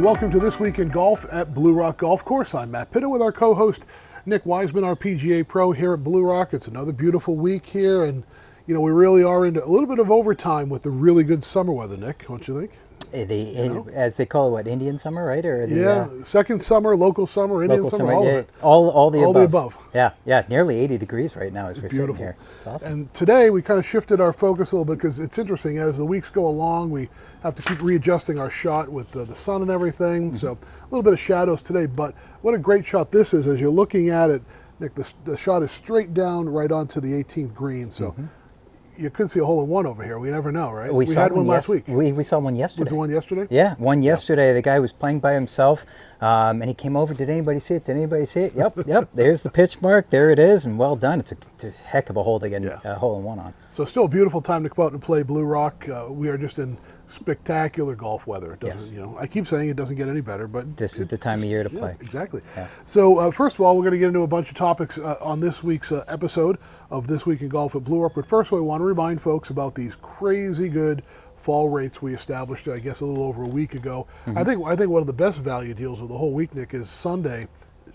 welcome to This Week in Golf at Blue Rock Golf Course. I'm Matt Pitta with our co-host Nick Wiseman, our PGA Pro here at Blue Rock. It's another beautiful week here, and we really are into a little bit of overtime with the really good summer weather, Nick, don't you think? As they call it, what, Indian summer, right? Or second summer, local summer, Indian summer, all of it. All the above. Yeah, nearly 80 degrees right now as we're sitting here. It's awesome. And today we kind of shifted our focus a little bit because it's interesting. As the weeks go along, we have to keep readjusting our shot with the sun and everything. Mm-hmm. So a little bit of shadows today, but what a great shot this is. As you're looking at it, Nick, the shot is straight down right onto the 18th green. So. Mm-hmm. You could see a hole-in-one over here. We never know, right? We had one last week. We saw one yesterday. Was there one yesterday? Yeah, one yesterday. The guy was playing by himself, and he came over. Did anybody see it? Did anybody see it? Yep. There's the pitch mark. There it is, and well done. It's a heck of a hole to get a hole-in-one on. So still a beautiful time to come out and play Blue Rock. We are just in spectacular golf weather. It doesn't, I keep saying it doesn't get any better, but this is the time of year to play. Exactly. Yeah. So first of all, we're going to get into a bunch of topics on this week's episode of This Week in Golf at Blue Rock. But first, we want to remind folks about these crazy good fall rates we established, I guess, a little over a week ago. Mm-hmm. I think one of the best value deals of the whole week, Nick, is Sunday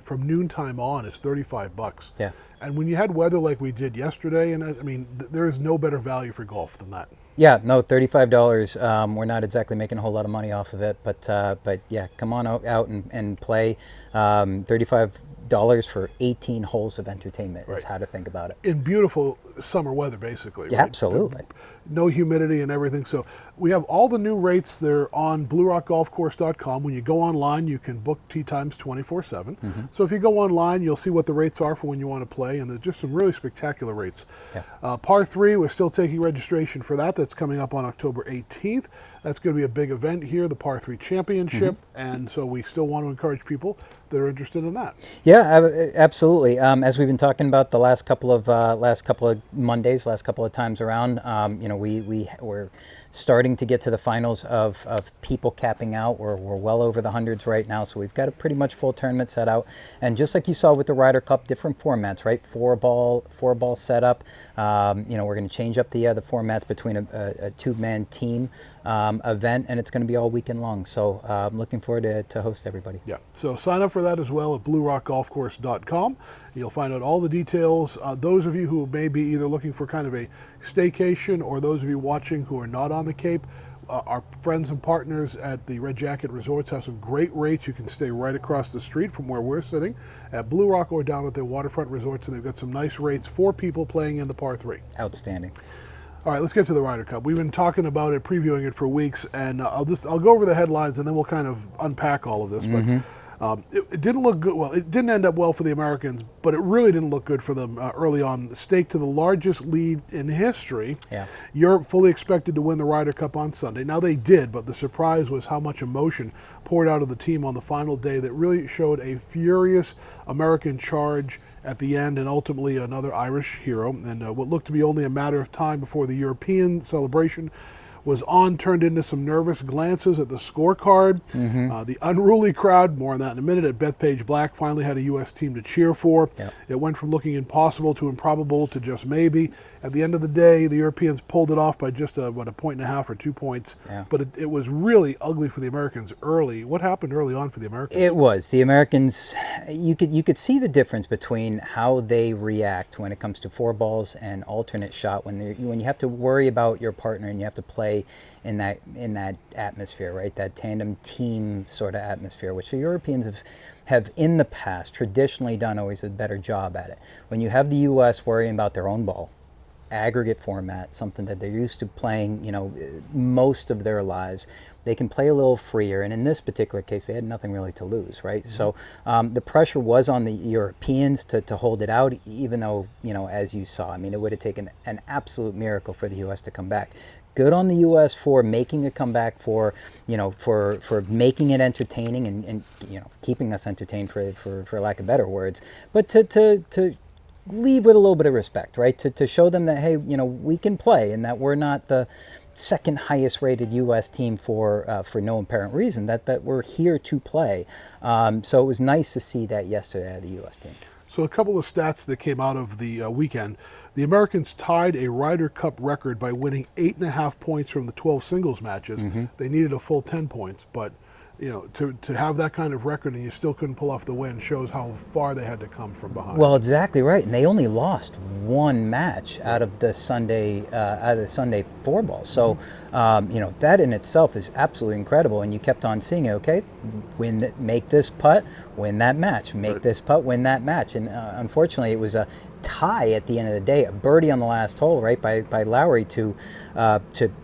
from noontime on is $35. Yeah. And when you had weather like we did yesterday, and I mean, there is no better value for golf than that. Yeah, no, $35. We're not exactly making a whole lot of money off of it, but yeah, come on out and play. $35 for 18 holes of entertainment is how to think about it. In beautiful summer weather, basically. Yeah, right? absolutely. No humidity and everything. So we have all the new rates there on BlueRockGolfCourse.com. When you go online, you can book tee times 24/7. Mm-hmm. So if you go online, you'll see what the rates are for when you want to play, and there's just some really spectacular rates. Yeah. Par 3, we're still taking registration for that. That's coming up on October 18th. That's going to be a big event here, the Par 3 Championship, and so we still want to encourage people that are interested in that. Yeah, absolutely. As we've been talking about the last couple of Mondays, last couple of times around, we're starting to get to the finals of people capping out. We're well over the hundreds right now, so we've got a pretty much full tournament set out. And just like you saw with the Ryder Cup, different formats, right? Four ball setup. We're going to change up the formats between a two-man team event, and it's going to be all weekend long. So I'm looking forward to host everybody. Yeah. So sign up for that as well at BlueRockGolfCourse.com. You'll find out all the details. Those of you who may be either looking for kind of a staycation, or those of you watching who are not on the Cape, our friends and partners at the Red Jacket Resorts have some great rates. You can stay right across the street from where we're sitting at Blue Rock or down at their waterfront resorts, and they've got some nice rates for people playing in the Par 3. Outstanding. All right, let's get to the Ryder Cup. We've been talking about it, previewing it for weeks, and I'll go over the headlines, and then we'll kind of unpack all of this. Mm-hmm. But it didn't look good. Well, it didn't end up well for the Americans, but it really didn't look good for them early on. Staked to the largest lead in history. Yeah. Europe fully expected to win the Ryder Cup on Sunday. Now they did, but the surprise was how much emotion poured out of the team on the final day that really showed a furious American charge at the end, and ultimately another Irish hero. And what looked to be only a matter of time before the European celebration was turned into some nervous glances at the scorecard. Mm-hmm. The unruly crowd, more on that in a minute, at Bethpage Black finally had a U.S. team to cheer for. Yep. It went from looking impossible to improbable to just maybe. At the end of the day, the Europeans pulled it off by just a 1.5 or 2 points. Yeah. But it was really ugly for the Americans early. What happened early on for the Americans? It was. The Americans, you could see the difference between how they react when it comes to four balls and alternate shot when you have to worry about your partner and you have to play in that atmosphere, right? That tandem team sort of atmosphere, which the Europeans have in the past traditionally done always a better job at it. When you have the U.S. worrying about their own ball, aggregate format, something that they're used to playing, most of their lives, they can play a little freer. And in this particular case, they had nothing really to lose, right? Mm-hmm. So the pressure was on the Europeans to hold it out, even though, as you saw, it would have taken an absolute miracle for the U.S. to come back. Good on the U.S. for making a comeback, for making it entertaining and keeping us entertained for lack of better words. But to leave with a little bit of respect, right? To show them that, hey, we can play and that we're not the second highest rated U.S. team for no apparent reason, that we're here to play. So it was nice to see that yesterday out of the U.S. team. So a couple of stats that came out of the weekend. The Americans tied a Ryder Cup record by winning 8.5 points from the 12 singles matches. Mm-hmm. They needed a full 10 points, but to have that kind of record and you still couldn't pull off the win shows how far they had to come from behind. Well, exactly right, and they only lost one match out of the Sunday four ball. So, that in itself is absolutely incredible. And you kept on seeing it. Okay, make this putt, win that match. Make this putt, win that match. And unfortunately, it was a tie at the end of the day. A birdie on the last hole, right, by Lowry to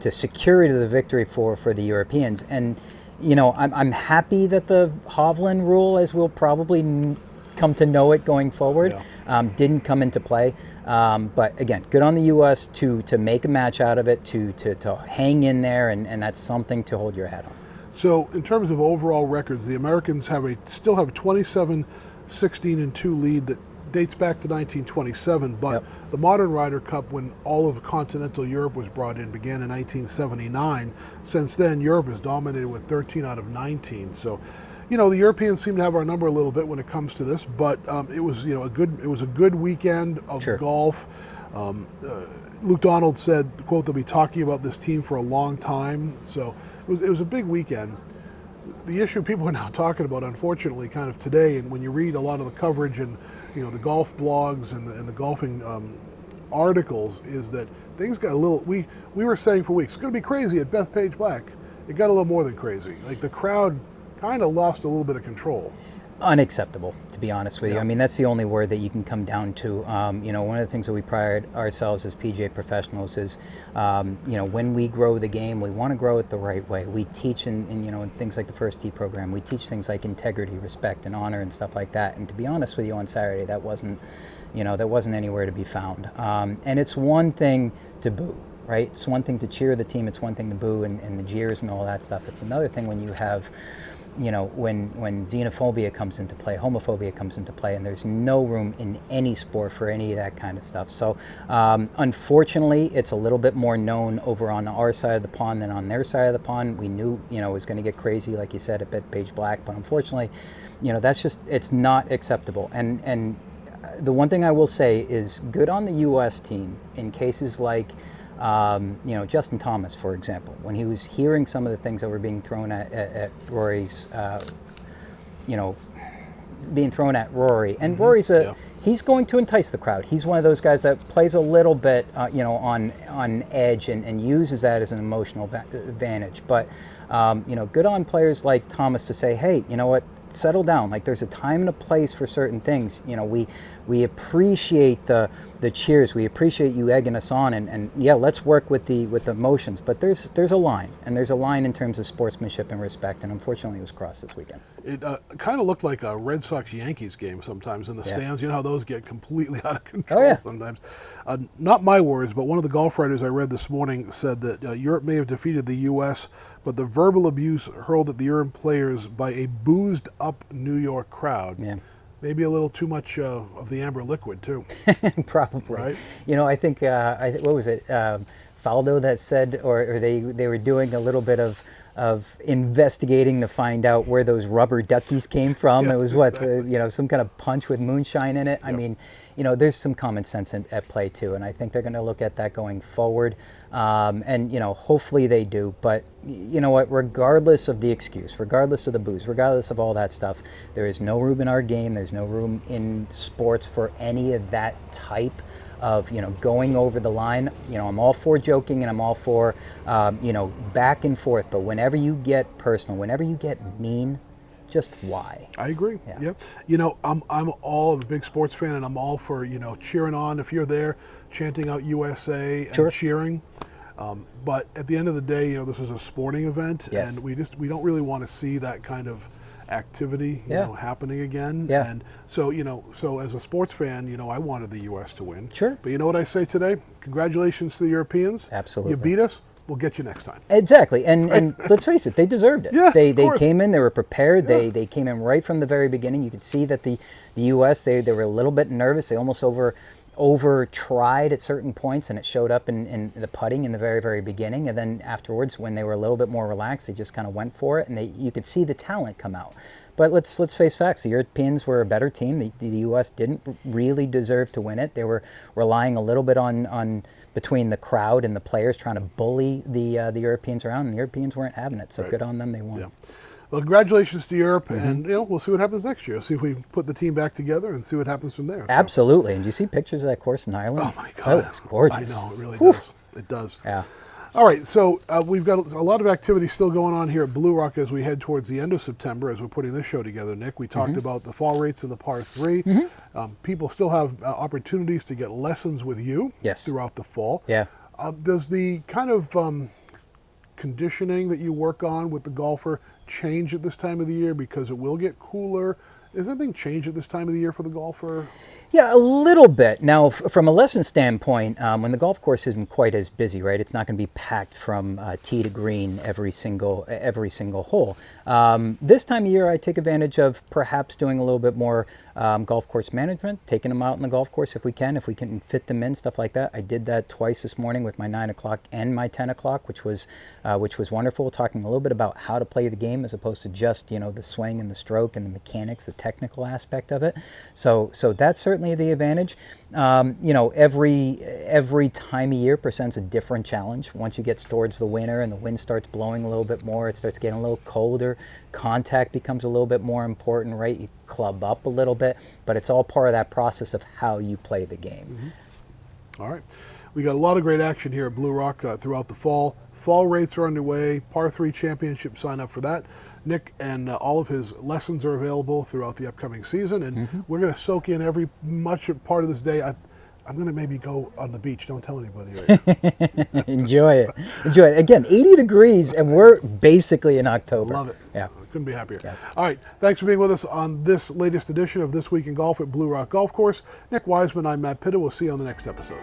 secure the victory for the Europeans. And I'm happy that the Hovland rule, as we'll probably come to know it going forward, didn't come into play. But again, good on the U.S. to make a match out of it, to hang in there, and that's something to hold your hat on. So in terms of overall records, the Americans still have a 27-16-2 lead that dates back to 1927, but the modern Ryder Cup, when all of continental Europe was brought in, began in 1979. Since then, Europe has dominated with 13 out of 19. So, the Europeans seem to have our number a little bit when it comes to this, but it was a good weekend of golf. Luke Donald said, quote, they'll be talking about this team for a long time. So it was a big weekend. The issue people are now talking about, unfortunately, kind of today, and when you read a lot of the coverage and the golf blogs and the golfing articles, is that things got a little. We were saying for weeks it's going to be crazy at Bethpage Black. It got a little more than crazy. Like the crowd kind of lost a little bit of control. Unacceptable, to be honest with you. I mean, that's the only word that you can come down to. One of the things that we pride ourselves as PGA professionals is, when we grow the game, we want to grow it the right way. We teach in things like the First Tee program. We teach things like integrity, respect, and honor, and stuff like that. And to be honest with you, on Saturday, that wasn't anywhere to be found. And it's one thing to boo, right? It's one thing to cheer the team. It's one thing to boo and the jeers and all that stuff. It's another thing when you have, when xenophobia comes into play, homophobia comes into play, and there's no room in any sport for any of that kind of stuff. So unfortunately, it's a little bit more known over on our side of the pond than on their side of the pond. We knew, it was going to get crazy, like you said, at Bethpage Black, but unfortunately, it's not acceptable. And the one thing I will say is good on the U.S. team in cases like Justin Thomas, for example, when he was hearing some of the things that were being thrown at Rory's, being thrown at Rory. And Rory's he's going to entice the crowd. He's one of those guys that plays a little bit, on edge and uses that as an emotional advantage. But, good on players like Thomas to say, hey, you know what? Settle down. Like there's a time and a place for certain things. We appreciate the cheers. We appreciate you egging us on, and let's work with the emotions. But there's a line, and there's a line in terms of sportsmanship and respect. And unfortunately, it was crossed this weekend. It kind of looked like a Red Sox-Yankees game sometimes in the stands. You know how those get completely out of control sometimes. Not my words, but one of the golf writers I read this morning said that Europe may have defeated the U.S., but the verbal abuse hurled at the European players by a boozed-up New York crowd. Yeah. Maybe a little too much of the amber liquid, too. Probably. Right? I think what was it? Faldo that said, or they were doing a little bit of investigating to find out where those rubber duckies came from. It was some kind of punch with moonshine in it. I mean, there's some common sense at play too, and I think they're going to look at that going forward. And hopefully they do. But you know what? Regardless of the excuse, regardless of the booze, regardless of all that stuff, there is no room in our game. There's no room in sports for any of that type of going over the line. I'm all for joking and I'm all for back and forth, but whenever you get personal, whenever you get mean, just why? I agree. Yeah. Yep. I'm a big sports fan, and I'm all for cheering on if you're there, chanting out USA and cheering. But at the end of the day, this is a sporting event, and we don't really want to see that kind of activity happening again. And so as a sports fan, I wanted the U.S. to win. Sure. But you know what I say today? Congratulations to the Europeans. Absolutely. You beat us. We'll get you next time. Exactly. And let's face it, they deserved it. Yeah, they came in, they were prepared. They came in right from the very beginning. You could see that the U.S., they were a little bit nervous. They almost over tried at certain points, and it showed up in the putting in the very, very beginning. And then afterwards, when they were a little bit more relaxed, they just kind of went for it, and you could see the talent come out. But let's face facts. The Europeans were a better team. The U.S. didn't really deserve to win it. They were relying a little bit on between the crowd and the players trying to bully the Europeans around, and the Europeans weren't having it. So good on them. They won. Well, congratulations to Europe, and we'll see what happens next year. See if we put the team back together and see what happens from there. Absolutely. And do you see pictures of that course in Ireland? Oh my God, that looks gorgeous. I know, it really does. It does. Yeah. All right, so we've got a lot of activity still going on here at Blue Rock as we head towards the end of September as we're putting this show together, Nick. We talked about the fall rates in the par 3. People still have opportunities to get lessons with you throughout the fall. Yeah. Does the kind of conditioning that you work on with the golfer change at this time of the year because it will get cooler? Does anything change at this time of the year for the golfer? Yeah, a little bit. Now, from a lesson standpoint, when the golf course isn't quite as busy, right? It's not going to be packed from tee to green every single hole. This time of year, I take advantage of perhaps doing a little bit more golf course management, taking them out in the golf course if we can fit them in, stuff like that. I did that twice this morning with my 9 o'clock and my 10 o'clock, which was wonderful. Talking a little bit about how to play the game as opposed to just the swing and the stroke and the mechanics, the technical aspect of it. So that's certainly the advantage. Every time of year presents a different challenge. Once you get towards the winter and the wind starts blowing a little bit more, it starts getting a little colder. Contact becomes a little bit more important, right? You club up a little bit, but it's all part of that process of how you play the game. All right. We got a lot of great action here at Blue Rock throughout the fall. Fall rates are underway. Par 3 championship, sign up for that. Nick and all of his lessons are available throughout the upcoming season, and we're going to soak in every much part of this day. I'm going to maybe go on the beach. Don't tell anybody. Right? Enjoy it. Enjoy it. Again, 80 degrees, and we're basically in October. Love it. Yeah. Couldn't be happier. Yeah. All right. Thanks for being with us on this latest edition of This Week in Golf at Blue Rock Golf Course. Nick Wiseman, I'm Matt Pitta. We'll see you on the next episode.